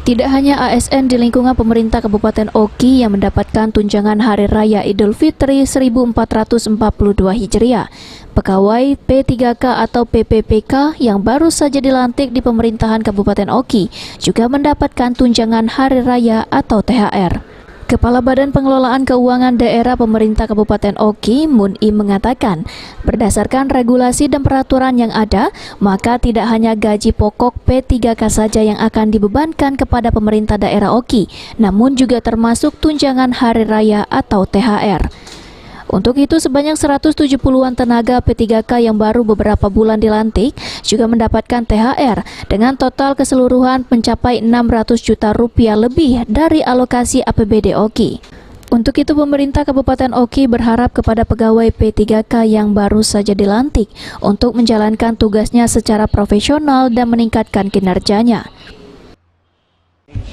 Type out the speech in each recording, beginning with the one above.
Tidak hanya ASN di lingkungan pemerintah Kabupaten Oki yang mendapatkan tunjangan Hari Raya Idul Fitri 1442 Hijriah, pegawai P3K atau PPPK yang baru saja dilantik di pemerintahan Kabupaten Oki juga mendapatkan tunjangan Hari Raya atau THR. Kepala Badan Pengelolaan Keuangan Daerah Pemerintah Kabupaten Oki, Mun-i, mengatakan, berdasarkan regulasi dan peraturan yang ada, maka tidak hanya gaji pokok P3K saja yang akan dibebankan kepada pemerintah daerah Oki, namun juga termasuk tunjangan Hari Raya atau THR. Untuk itu, sebanyak 170-an tenaga P3K yang baru beberapa bulan dilantik juga mendapatkan THR dengan total keseluruhan mencapai 600 juta rupiah lebih dari alokasi APBD Oki. Untuk itu, pemerintah Kabupaten Oki berharap kepada pegawai P3K yang baru saja dilantik untuk menjalankan tugasnya secara profesional dan meningkatkan kinerjanya.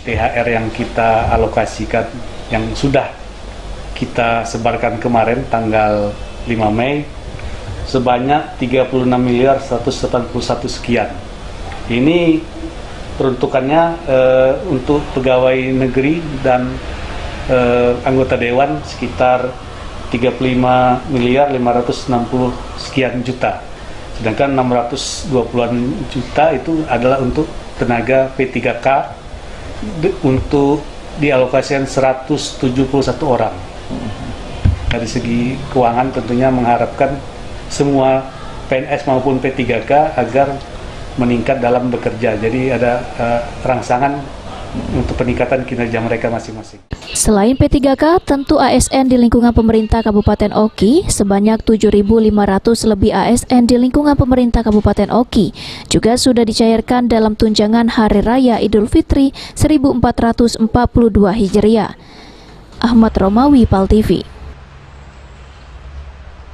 THR yang kita alokasikan yang sudah kita sebarkan kemarin tanggal 5 Mei sebanyak 36 miliar 181 sekian. Ini peruntukannya untuk pegawai negeri dan anggota dewan sekitar 35 miliar 560 sekian juta. Sedangkan 620-an juta itu adalah untuk tenaga P3K untuk dialokasikan 171 orang. Dari segi keuangan tentunya mengharapkan semua PNS maupun P3K agar meningkat dalam bekerja. Jadi ada rangsangan untuk peningkatan kinerja mereka masing-masing. Selain P3K, tentu ASN di lingkungan pemerintah Kabupaten Oki, sebanyak 7.500 lebih ASN di lingkungan pemerintah Kabupaten Oki juga sudah dicairkan dalam tunjangan Hari Raya Idul Fitri 1442 Hijriah. Ahmad Romawi, PAL TV.